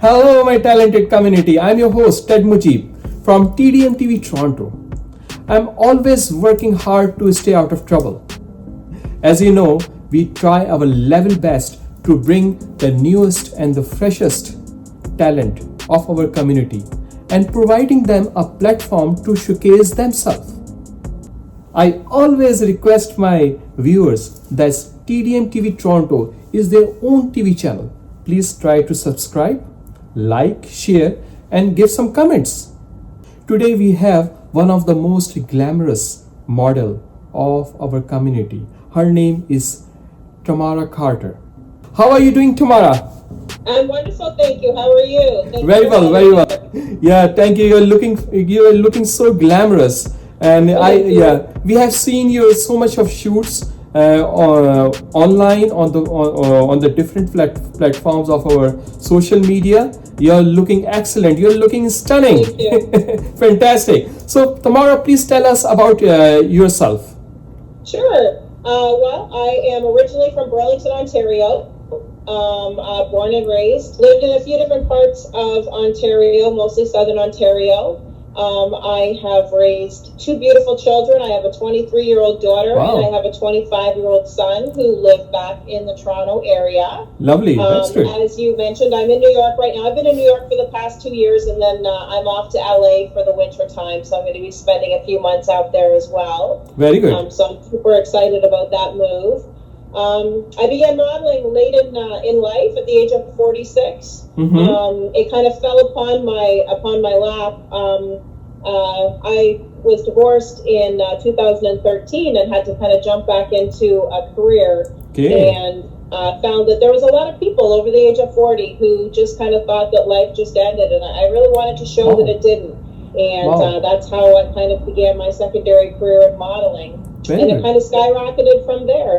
Hello, my talented community. I'm your host, Ted Mujib from TDM TV Toronto. I'm always working hard to stay out of trouble. As you know, we try our level best to bring the newest and the freshest talent of our community and providing them a platform to showcase themselves. I always request my viewers that TDM TV Toronto is their own TV channel. Please try to subscribe, like, share, and give some comments. Today we have one of the most glamorous model of our community. Her name is Tamara Carter. How are you doing, Tamara? I'm wonderful, thank you. How are you? Very well. Yeah, thank you. You are looking so glamorous, and we have seen you so much of shoots online on the different platforms of our social media. You're looking excellent. You're looking stunning. Thank you. Fantastic. So, Tamara, please tell us about yourself. Sure. Well, I am originally from Burlington, Ontario. Born and raised. Lived in a few different parts of Ontario, mostly Southern Ontario. I have raised two beautiful children. I have a 23-year-old daughter, Wow. and I have a 25-year-old son who live back in the Toronto area. Lovely. That's great. As you mentioned, I'm in New York right now. I've been in New York for the past 2 years, and then I'm off to LA for the winter time, so I'm going to be spending a few months out there as well. Very good. So I'm super excited about that move. I began modeling late in life at the age of 46. It kind of fell upon my lap. I was divorced in 2013 and had to kind of jump back into a career. Okay. And found that there was a lot of people over the age of 40 who just kind of thought that life just ended, and I really wanted to show that it didn't. And that's how I kind of began my secondary career in modeling. Very and good. it kind of skyrocketed from there.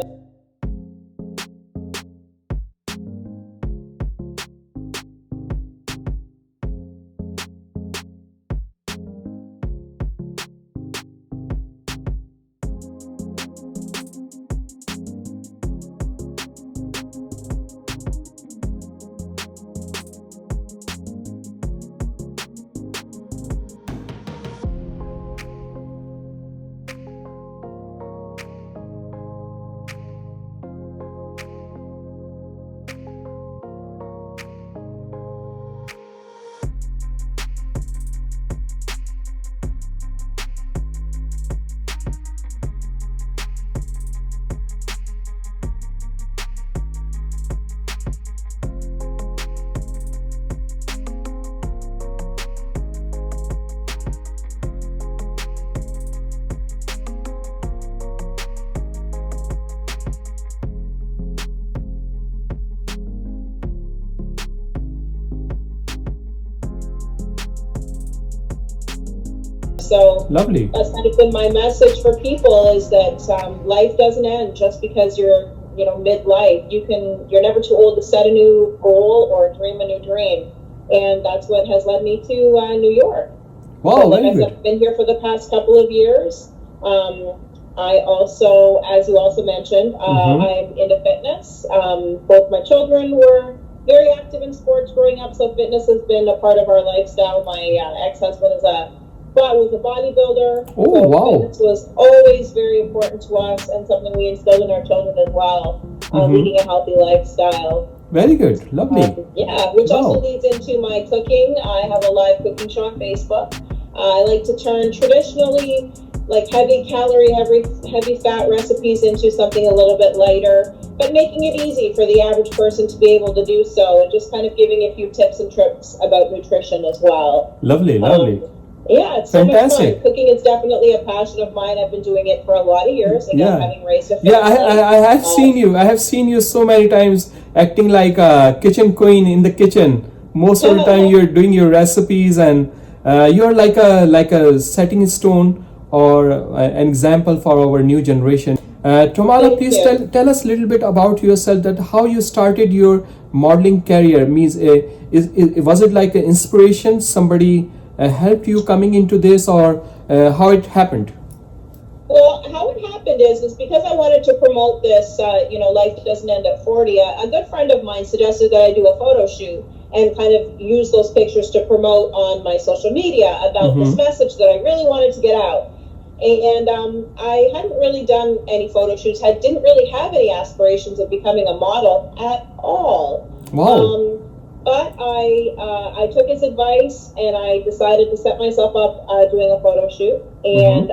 So Lovely. that's kind of been my message for people, is that life doesn't end just because you're midlife. You're never too old to set a new goal or dream a new dream, and that's what has led me to New York. Wow, So, like very I said, good. I've been here for the past couple of years. I also, as you also mentioned, I'm into fitness. Both my children were very active in sports growing up, so fitness has been a part of our lifestyle. My ex-husband was a bodybuilder. Oh, so wow. Fitness was always very important to us, and something we instilled in our children as well, leading a healthy lifestyle. Very good. Lovely. Which Wow. also leads into my cooking. I have a live cooking show on Facebook. I like to turn traditionally heavy calorie, heavy fat recipes into something a little bit lighter, but making it easy for the average person to be able to do so, and just kind of giving a few tips and tricks about nutrition as well. Lovely. It's so much Fantastic. fun. Cooking is definitely a passion of mine. I've been doing it for a lot of years, again, having raised a family. I have seen you. I have seen you so many times acting like a kitchen queen in the kitchen. Most of the time, you're doing your recipes, and you're like a setting stone or an example for our new generation. Tamara, please tell us a little bit about yourself, that how you started your modeling career. Means, was it like an inspiration? Somebody helped you coming into this, or how it happened? Well, how it happened is because I wanted to promote this, life doesn't end at 40. A good friend of mine suggested that I do a photo shoot. and kind of use those pictures to promote on my social media about this message that I really wanted to get out. And I hadn't really done any photo shoots, didn't really have any aspirations of becoming a model at all. Wow. But I took his advice and I decided to set myself up doing a photo shoot. And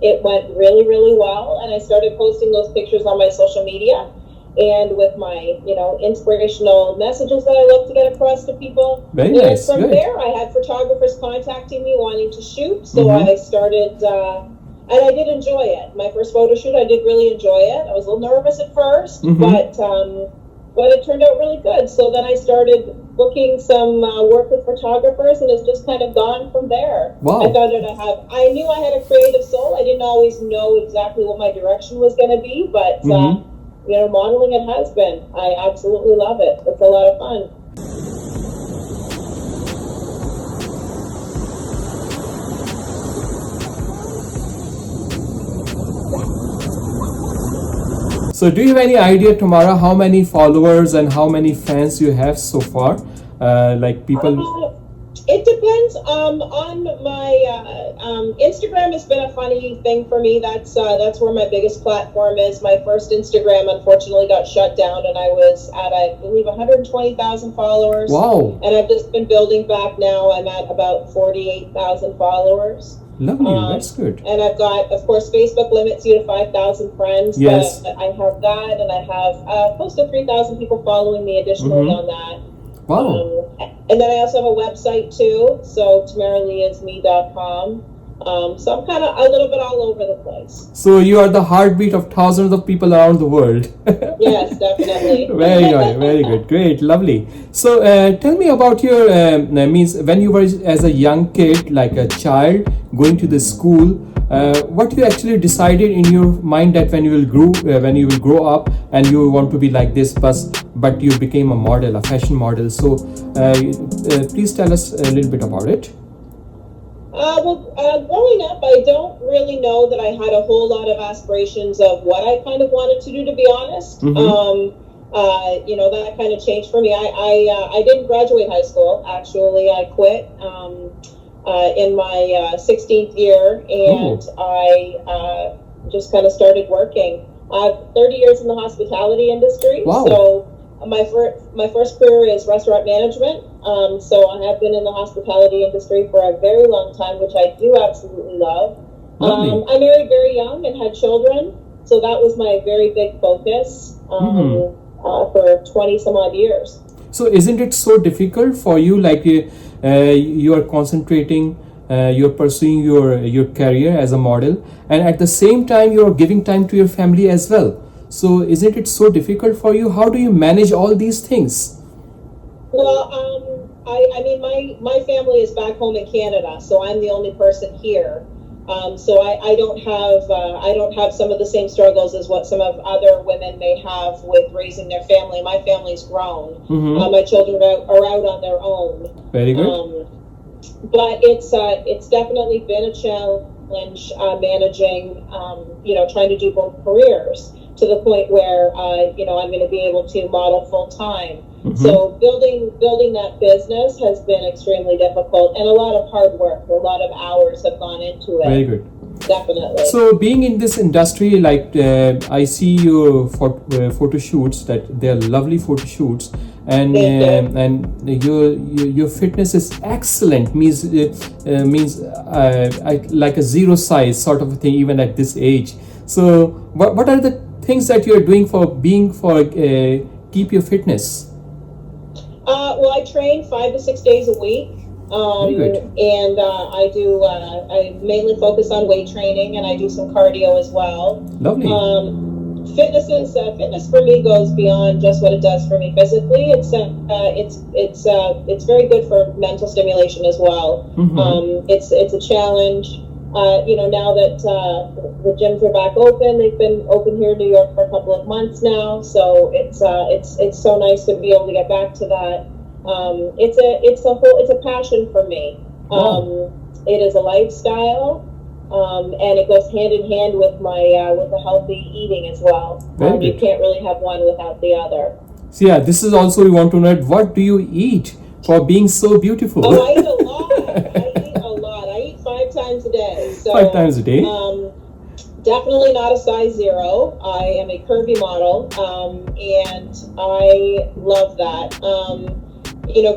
it went really, really well. And I started posting those pictures on my social media. And with my, inspirational messages that I love to get across to people. Very and nice. from Good. there, I had photographers contacting me wanting to shoot. So I started, and I did enjoy it. My first photo shoot, I did really enjoy it. I was a little nervous at first, but it turned out really good. So then I started booking some work with photographers, and it's just kind of gone from there. Wow. I knew I had a creative soul. I didn't always know exactly what my direction was going to be, but modeling it has been. I absolutely love it. It's a lot of fun. So do you have any idea, Tamara, how many followers and how many fans you have so far? Like people... It depends. On my Instagram has been a funny thing for me. That's where my biggest platform is. My first Instagram unfortunately got shut down, and I was at, I believe, 120,000 followers. Wow. And I've just been building back now. I'm at about 48,000 followers. Lovely, that's good. And I've got, of course, Facebook limits you to 5,000 friends. Yes. But I have that, and I have close to 3,000 people following me additionally on that. Wow. And then I also have a website too, so tamaraleeisme.com. So I'm kind of a little bit all over the place. So you are the heartbeat of thousands of people around the world. Yes, definitely. Very good, very good, great, lovely. So tell me about your means when you were as a young kid, like a child, going to the school. What you actually decided in your mind that when you will grow up and you want to be like this, but you became a model, a fashion model. So please tell us a little bit about it. Growing up, I don't really know that I had a whole lot of aspirations of what I kind of wanted to do, to be honest. That kind of changed for me. I didn't graduate high school. Actually, I quit in my 16th year, and I just kind of started working. I've 30 years in the hospitality industry. Wow. So my first career is restaurant management. So I have been in the hospitality industry for a very long time, which I do absolutely love. I married very young and had children, so that was my very big focus for 20 some odd years. So isn't it so difficult for you, like you are concentrating, you're pursuing your career as a model, and at the same time you're giving time to your family as well? So isn't it so difficult for you? How do you manage all these things? Well, I mean, my family is back home in Canada, so I'm the only person here. So I don't have some of the same struggles as what some of other women may have with raising their family. My family's grown. My children are out on their own. Very good. But it's definitely been a challenge managing, trying to do both careers to the point where I'm going to be able to model full time. So building that business has been extremely difficult, and a lot of hard work. A lot of hours have gone into it. Very good. Definitely. So being in this industry, like I see your photo shoots, that they are lovely photo shoots, and your fitness is excellent. Means like a zero size sort of a thing, even at this age. So what are the things that you are doing keep your fitness? Well, I train 5 to 6 days a week, and I mainly focus on weight training, and I do some cardio as well. Lovely. Fitness for me goes beyond just what it does for me physically. It's very good for mental stimulation as well. It's a challenge. Now that the gyms are back open, they've been open here in New York for a couple of months now, so it's so nice to be able to get back to that. It's a passion for me. It is a lifestyle, and it goes hand in hand with with the healthy eating as well. You can't really have one without the other. So yeah, this is also we want to know, what do you eat for being so beautiful. Oh, I eat a lot. I eat 5 times a day. So 5 times a day? Definitely not a size 0. I am a curvy model, and I love that.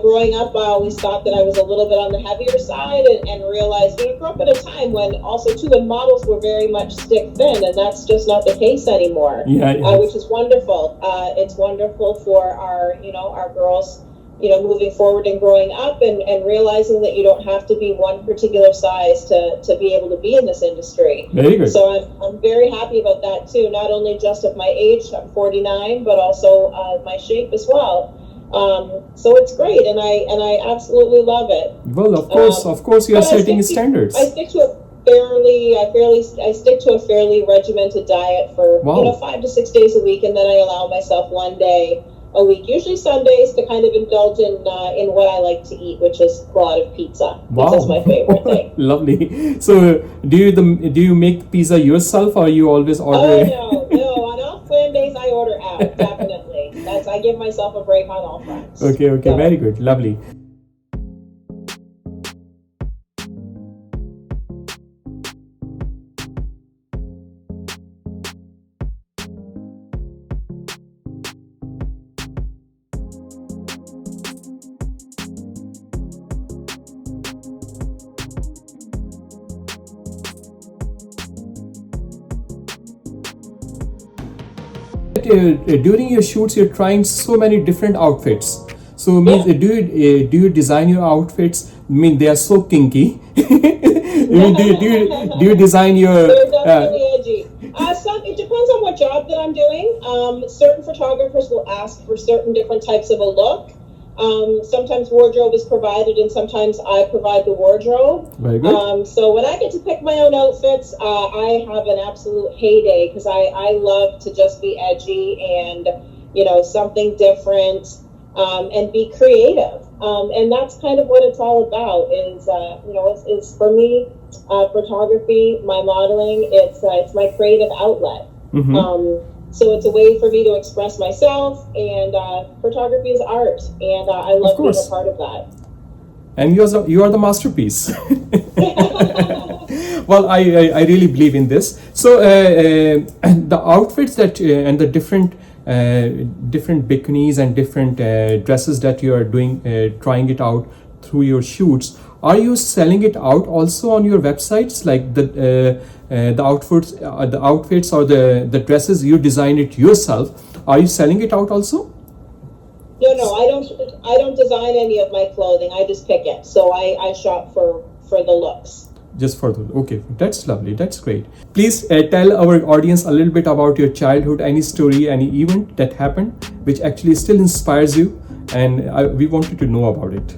Growing up, I always thought that I was a little bit on the heavier side, and realized, I grew up at a time when also too when models were very much stick thin, and that's just not the case anymore. Yeah. Which is wonderful. It's wonderful for our girls, moving forward and growing up, and realizing that you don't have to be one particular size to be able to be in this industry. Very good. So I'm very happy about that too. Not only just of my age, I'm 49, but also my shape as well. So it's great, and I absolutely love it. Well, of course, you are setting standards. I stick to a fairly regimented diet for 5 to 6 days a week, and then I allow myself one day a week, usually Sundays, to kind of indulge in what I like to eat, which is a lot of pizza. Wow. Pizza's my favorite thing. Lovely. So do you make pizza yourself, or you always order? Oh no. On off plan days, I order out. Definitely. I give myself a break on all fronts. Okay. So. Very good. Lovely. During your shoots, you're trying so many different outfits. So, means do you design your outfits? I mean, they are so kinky. do you design your? They're definitely edgy. It depends on what job that I'm doing. Certain photographers will ask for certain different types of a look. Sometimes wardrobe is provided, and sometimes I provide the wardrobe. Very good. So when I get to pick my own outfits, I have an absolute heyday, because I love to just be edgy and something different, and be creative. And that's kind of what it's all about. Is for me, photography, my modeling. It's my creative outlet. Mm-hmm. So it's a way for me to express myself, and photography is art, and I love being a part of that. And you are the masterpiece. Well, I really believe in this. So the outfits that and the different bikinis and different dresses that you are doing, trying it out through your shoots, are you selling it out also on your websites, like the outfits or the dresses you design it yourself? Are you selling it out also? No, I don't design any of my clothing. I just pick it. So I shop for the looks. Just for the okay, that's lovely. That's great. Please tell our audience a little bit about your childhood, any story, any event that happened which actually still inspires you, and we wanted to know about it.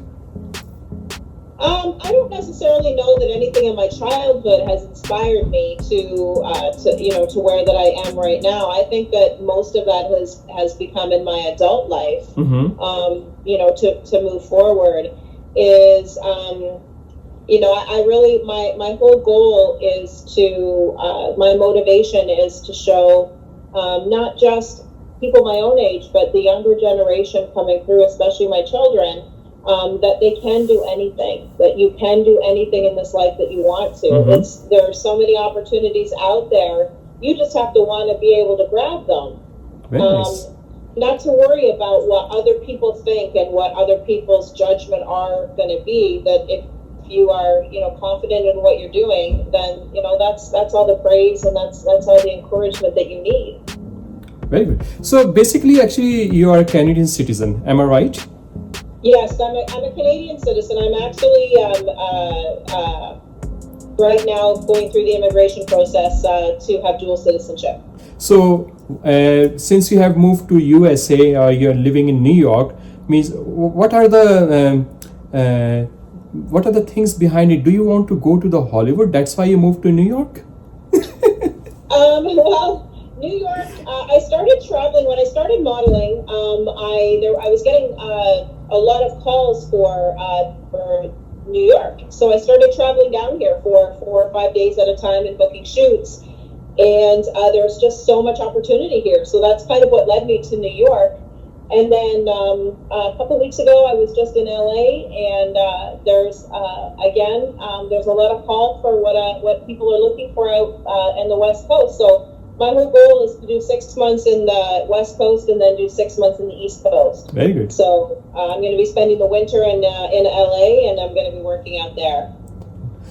I don't necessarily know that anything in my childhood has inspired me to where that I am right now. I think that most of that has become in my adult life. Mm-hmm. To move forward is I really my whole goal is to my motivation is to show not just people my own age, but the younger generation coming through, especially my children. That they can do anything, that you can do anything in this life that you want to. Mm-hmm. There are so many opportunities out there. You just have to want to be able to grab them. Very nice. Not to worry about what other people think and what other people's judgment are going to be. That if you are, confident in what you're doing, then that's all the praise, and that's all the encouragement that you need. Very good. So basically, actually, you are a Canadian citizen. Am I right? Yes, I'm a Canadian citizen. I'm actually right now going through the immigration process to have dual citizenship. So, since you have moved to USA, or you're living in New York, means what are the things behind it? Do you want to go to the Hollywood? That's why you moved to New York? Well, New York. I started traveling when I started modeling. I was getting a lot of calls for New York, so I started traveling down here for 4 or 5 days at a time and booking shoots. And there's just so much opportunity here, so that's kind of what led me to New York. And then a couple weeks ago, I was just in LA, and there's there's a lot of call for what people are looking for out in the West Coast. So my whole goal is to do 6 months in the West Coast and then do 6 months in the East Coast. Very good. So I'm going to be spending the winter in LA, and I'm going to be working out there.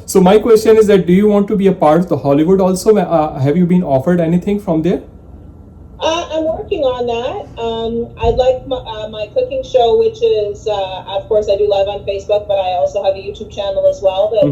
So my question is that do you want to be a part of the Hollywood also? Have you been offered anything from there? I'm working on that. I'd like my cooking show, which is, of course, I do live on Facebook, but I also have a YouTube channel as well that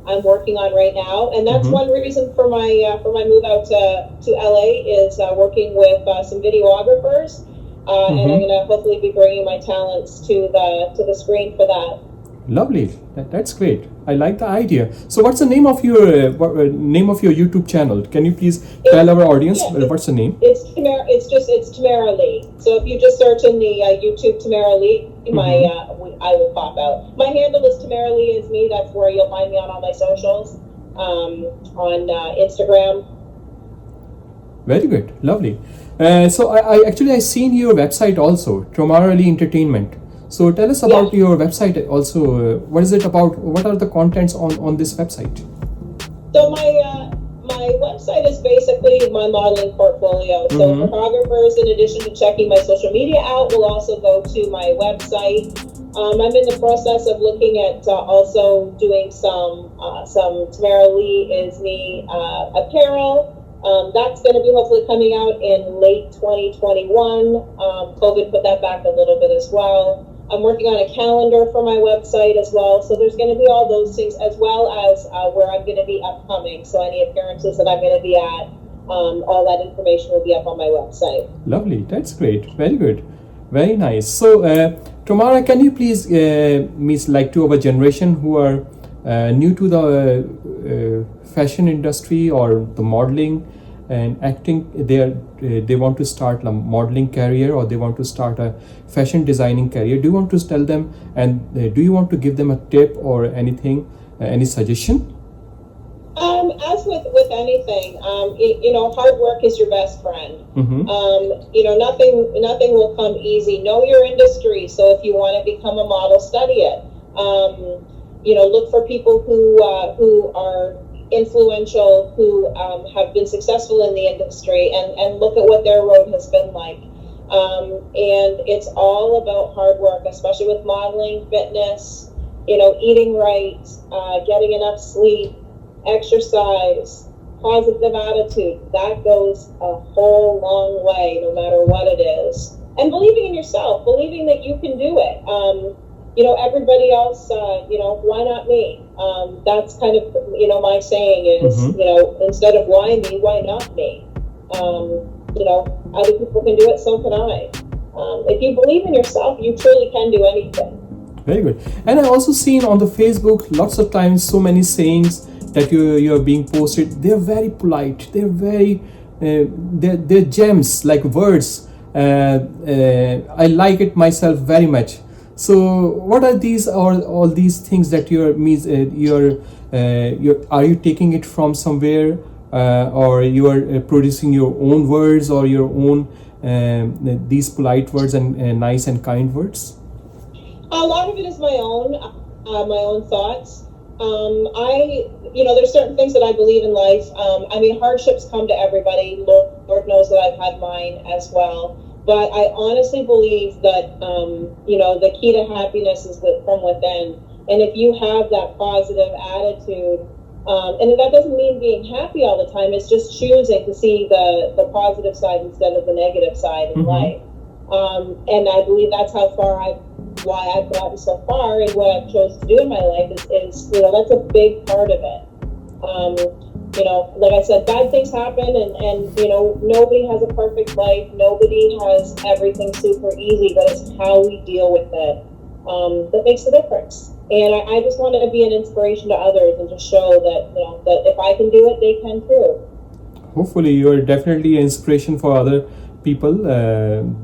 I'm working on right now. And that's one reason for my move out to LA is working with some videographers, and I'm going to hopefully be bringing my talents to the screen for that. Lovely. That's great. I like the idea. So what's the name of your YouTube channel? Can you please tell our audience what's the name? It's Tamara. It's Tamara Lee. So if you just search in the YouTube Tamara Lee, I will pop out. My handle is Tamara Lee is me. That's where you'll find me on all my socials, on Instagram. Very good. Lovely. So I seen your website also, Tamara Lee Entertainment. So tell us about your website also. What is it about? What are the contents on this website? So my website is basically my modeling portfolio. So photographers, in addition to checking my social media out, will also go to my website. I'm in the process of looking at also doing some Tamara Lee is me apparel. That's going to be hopefully coming out in late 2021. COVID put that back a little bit as well. I'm working on a calendar for my website as well. So there's going to be all those things, as well as where I'm going to be upcoming. So any appearances that I'm going to be at, all that information will be up on my website. Lovely. That's great. Very good. Very nice. So Tamara, can you please, to our generation who are new to the fashion industry or the modeling and acting, they want to start a modeling career or they want to start a fashion designing career. Do you want to tell them, and do you want to give them a tip or anything, any suggestion? As with anything, hard work is your best friend. Nothing will come easy. Know your industry. So if you want to become a model, study it. Look for people who are influential, who have been successful in the industry, and look at what their road has been like. And it's all about hard work, especially with modeling, fitness, eating right, getting enough sleep, exercise, positive attitude. That goes a whole long way, no matter what it is. And believing in yourself, believing that you can do it. Everybody else, why not me? That's kind of, my saying is, instead of why me, why not me? Other people can do it, so can I. If you believe in yourself, you truly can do anything. Very good. And I also seen on the Facebook lots of times so many sayings that you are being posted. They're very polite. They're very, they're gems, like words. I like it myself very much. So what are these all these things that are you taking it from somewhere, or you are producing your own words or your own these polite words and nice and kind words? A lot of it is my own thoughts. There's certain things that I believe in life. Hardships come to everybody. Lord knows that I've had mine as well. But I honestly believe that, the key to happiness is from within. And if you have that positive attitude, and that doesn't mean being happy all the time, it's just choosing to see the positive side instead of the negative side in life. And I believe that's why I've gotten so far, and what I've chosen to do in my life is that's a big part of it. Like I said, bad things happen, and nobody has a perfect life. Nobody has everything super easy, but it's how we deal with it that makes the difference. And I just wanted to be an inspiration to others and just show that that if I can do it, they can too. Hopefully, you are definitely an inspiration for other people.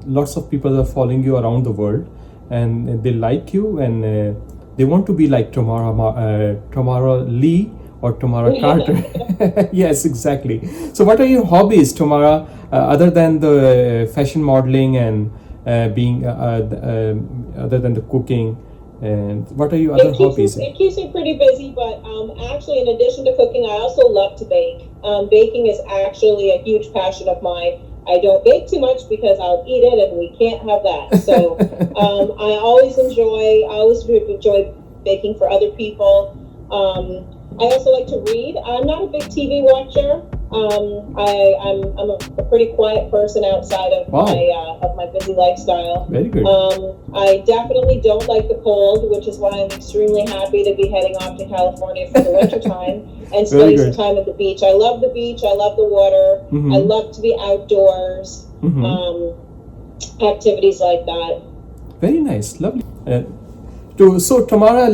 Lots of people are following you around the world, and they like you, and they want to be like Tamara Lee or Tamara Carter. Yes, exactly. So what are your hobbies, Tamara, other than the fashion modeling and being other than the cooking? And what are your other hobbies? It keeps me pretty busy, but actually, in addition to cooking, I also love to bake. Baking is actually a huge passion of mine. I don't bake too much because I'll eat it, and we can't have that. So I always enjoy baking for other people. I also like to read. I'm not a big TV watcher. I'm a pretty quiet person outside of my busy lifestyle. Very good. I definitely don't like the cold, which is why I'm extremely happy to be heading off to California for the winter time and spending some time at the beach. I love the beach. I love the water. Mm-hmm. I love to be outdoors. Mm-hmm. Activities like that. Very nice, lovely. So Tamara,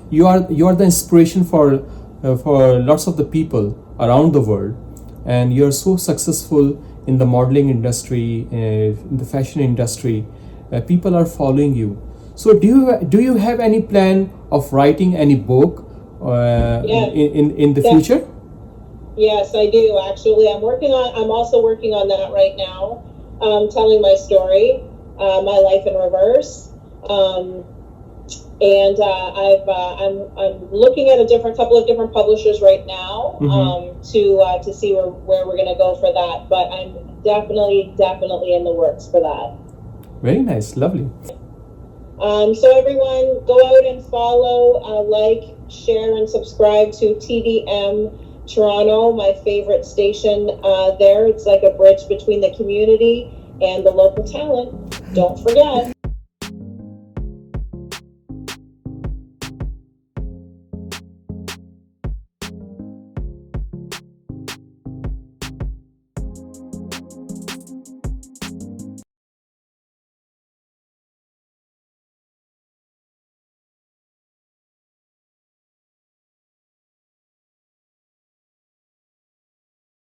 you are the inspiration for lots of the people around the world, and you're so successful in the modeling industry, in the fashion industry. People are following you. So do you have any plan of writing any book in the future? Yes, I do. Actually, I'm also working on that right now, telling my story, my life in reverse. And I'm looking at a couple of different publishers right now, to see where we're going to go for that. But I'm definitely in the works for that. Very nice, lovely. So everyone, go out and follow, like, share, and subscribe to TDM Toronto, my favorite station there. It's like a bridge between the community and the local talent. Don't forget.